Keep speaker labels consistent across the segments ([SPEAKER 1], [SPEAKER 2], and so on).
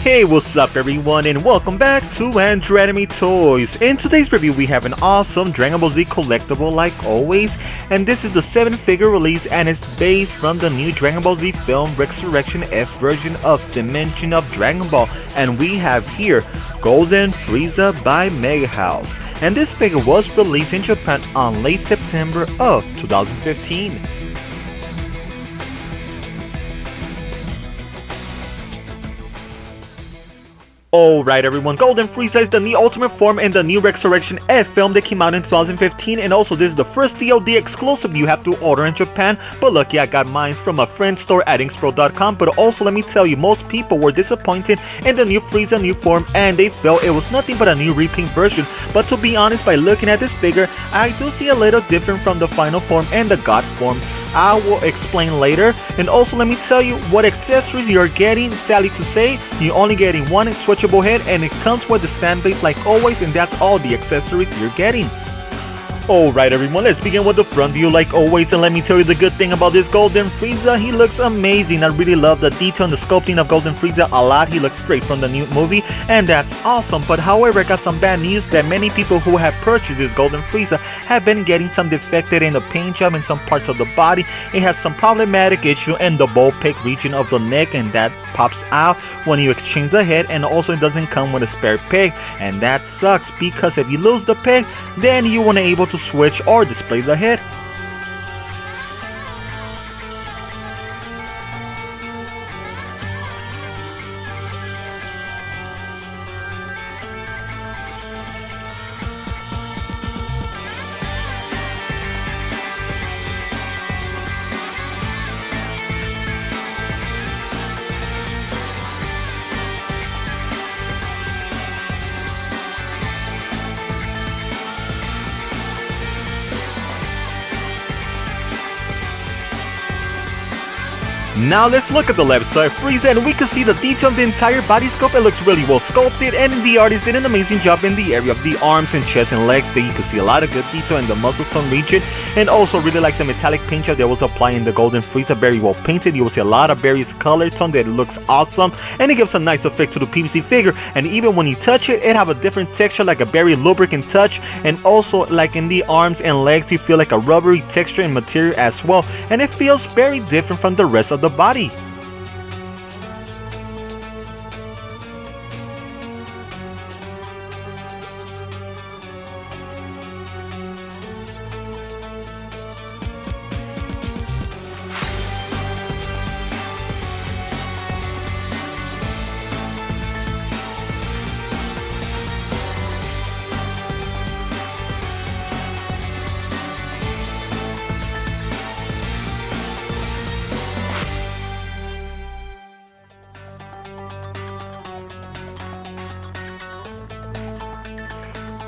[SPEAKER 1] Hey, what's up everyone, and welcome back to Andrew Anime Toys. In today's review we have an awesome Dragon Ball Z collectible like always, and this is the 7-figure release and it's based from the new Dragon Ball Z film Resurrection F version of Dimension of Dragon Ball, and we have here Golden Frieza by MEGAHOUSE. And this figure was released in Japan on late September of 2015. Alright everyone, Golden Frieza is the new Ultimate form in the new Resurrection F film that came out in 2015, and also this is the first D.O.D exclusive you have to order in Japan, but lucky I got mine from a friend's store at inkspro.com. But also let me tell you, most people were disappointed in the new Frieza new form and they felt it was nothing but a new repaint version, but to be honest, by looking at this figure, I do see a little different from the final form and the God form. I will explain later. And also let me tell you what accessories you're getting. Sadly to say, you're only getting one switchable head and it comes with the stand base like always, and that's all the accessories you're getting. Alright everyone, let's begin with the front view like always, and let me tell you the good thing about this Golden Frieza. He looks amazing. I really love the detail and the sculpting of Golden Frieza a lot. He looks straight from the new movie and that's awesome. But however, I got some bad news that many people who have purchased this Golden Frieza have been getting some defected in the paint job and some parts of the body. It has some problematic issue in the ball peg region of the neck, and that pops out when you exchange the head, and also it doesn't come with a spare peg, and that sucks because if you lose the peg, then you won't be able to switch or display the head. Now let's look at the left side Frieza, and we can see the detail of the entire body sculpt. It looks really well sculpted, and the artist did an amazing job in the area of the arms and chest and legs. There you can see a lot of good detail in the muscle tone region, and also really like the metallic paint job that was applied in the Golden Frieza. Very well painted. You will see a lot of various color tone that looks awesome, and it gives a nice effect to the PVC figure. And even when you touch it, it have a different texture, like a very lubricant touch, and also like in the arms and legs you feel like a rubbery texture and material as well, and it feels very different from the rest of the body.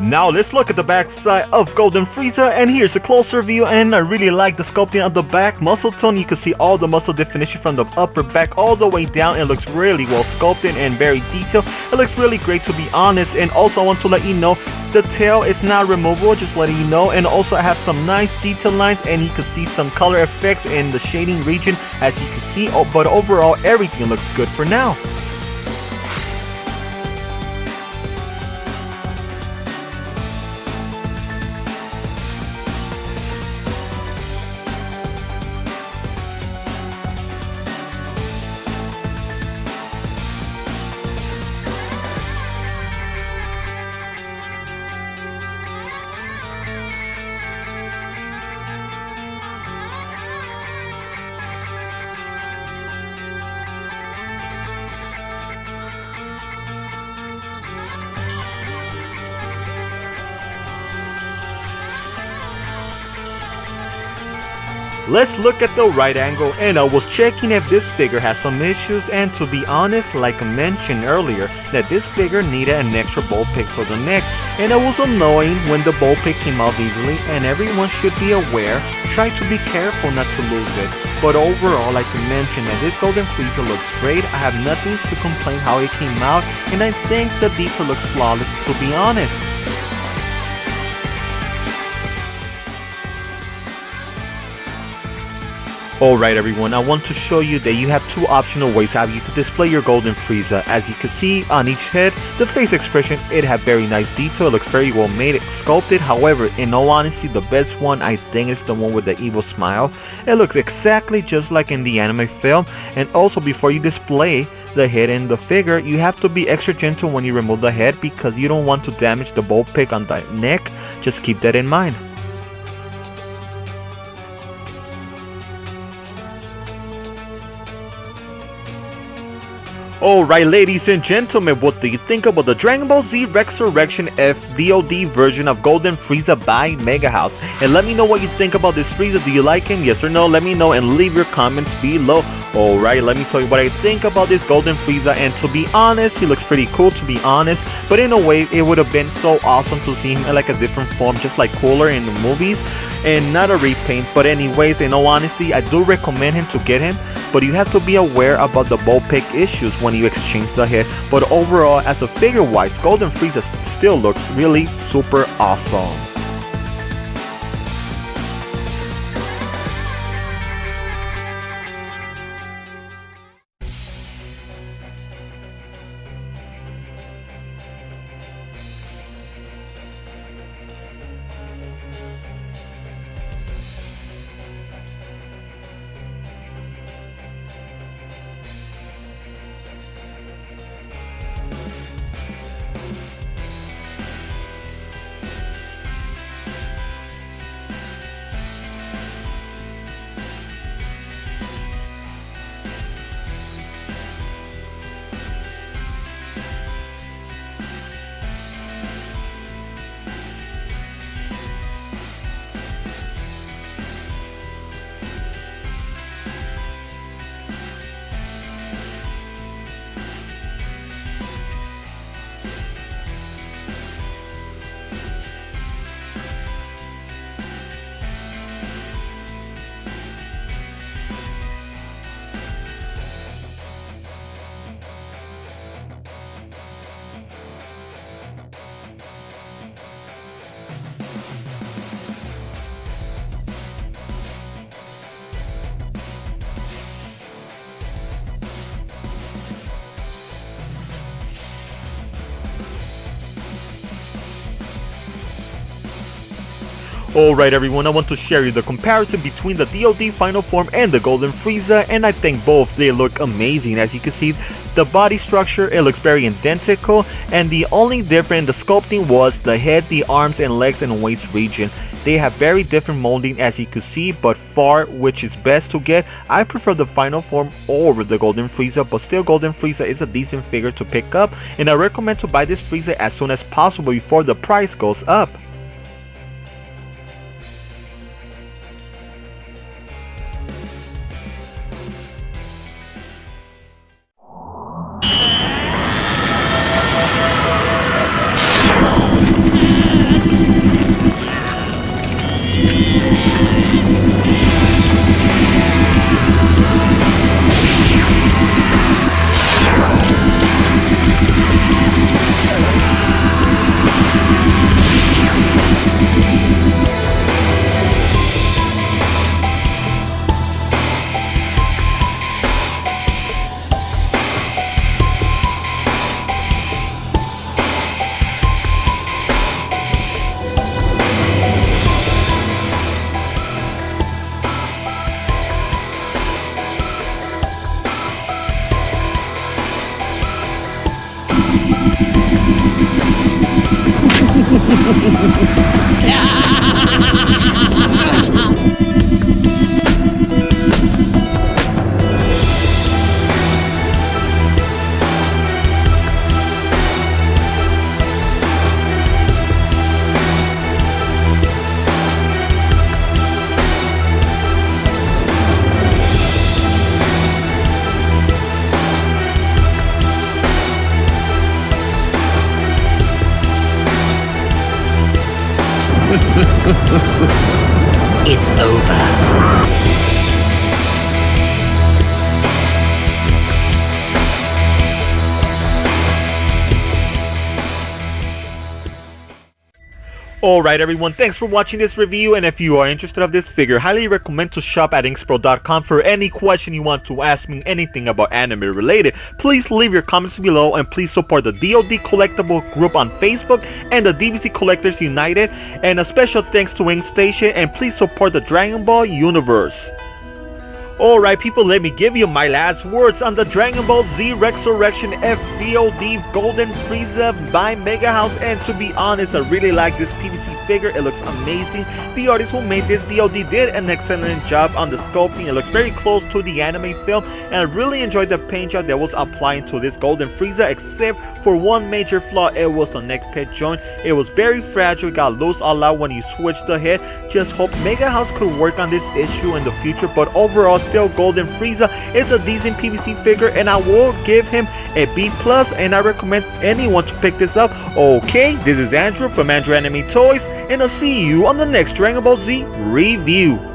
[SPEAKER 1] Now let's look at the back side of Golden Frieza, and here's a closer view, and I really like the sculpting of the back muscle tone. You can see all the muscle definition from the upper back all the way down. It looks really well sculpted and very detailed. It looks really great to be honest. And also I want to let you know the tail is not removable, just letting you know. And also I have some nice detail lines, and you can see some color effects in the shading region as you can see. But overall everything looks good for now. Let's look at the right angle, and I was checking if this figure has some issues, and to be honest, like I mentioned earlier, that this figure needed an extra ball peg for the neck, and it was annoying when the ball peg came out easily, and everyone should be aware, try to be careful not to lose it. But overall, like I mentioned, that this Golden Frieza looks great. I have nothing to complain how it came out, and I think the detail looks flawless, to be honest. Alright everyone, I want to show you that you have two optional ways how you could display your golden Frieza. As you can see on each head, the face expression, it had very nice detail, it looks very well made, sculpted. However, in all honesty, the best one I think is the one with the evil smile. It looks exactly just like in the anime film. And also, before you display the head and the figure, you have to be extra gentle when you remove the head because you don't want to damage the ball pick on the neck. Just keep that in mind. Alright ladies and gentlemen, what do you think about the Dragon Ball Z Resurrection F D.O.D version of Golden Frieza by MEGAHOUSE? And let me know what you think about this Frieza. Do you like him? Yes or no? Let me know and leave your comments below. Alright, let me tell you what I think about this Golden Frieza, and to be honest, he looks pretty cool, to be honest, but in a way, it would have been so awesome to see him in like a different form, just like cooler in the movies, and not a repaint. But anyways, in all honesty, I do recommend him to get him, but you have to be aware about the ball pick issues when you exchange the head. But overall, as a figure wise, Golden Frieza still looks really super awesome. Alright everyone, I want to share you the comparison between the D.O.D final form and the Golden Frieza, and I think both they look amazing. As you can see, the body structure, it looks very identical, and the only difference in the sculpting was the head, the arms and legs and waist region. They have very different molding as you can see, but far which is best to get, I prefer the final form over the Golden Frieza, but still Golden Frieza is a decent figure to pick up, and I recommend to buy this Frieza as soon as possible before the price goes up.
[SPEAKER 2] It's over.
[SPEAKER 1] Alright everyone, thanks for watching this review, and if you are interested of this figure, highly recommend to shop at inkspro.com for any question you want to ask me, anything about anime related. Please leave your comments below, and please support the D.O.D Collectible group on Facebook and the DBZ Collectors United, and a special thanks to Ink Station, and please support the Dragon Ball universe. Alright people, let me give you my last words on the Dragon Ball Z Resurrection D.O.D Golden Frieza by MEGAHOUSE, and to be honest, I really like this PVC figure. It looks amazing. The artist who made this D.O.D did an excellent job on the sculpting. It looks very close to the anime film, and I really enjoyed the paint job that was applying to this Golden Frieza, except for one major flaw. It was the neck pit joint. It was very fragile, it got loose a lot when you switched the head. Just hope MEGAHOUSE could work on this issue in the future, but overall still Golden Frieza is a decent PVC figure, and I will give him a B+, and I recommend anyone to pick this up. Okay, this is Andrew from Andrew Anime Toys, and I'll see you on the next Dragon Ball Z review.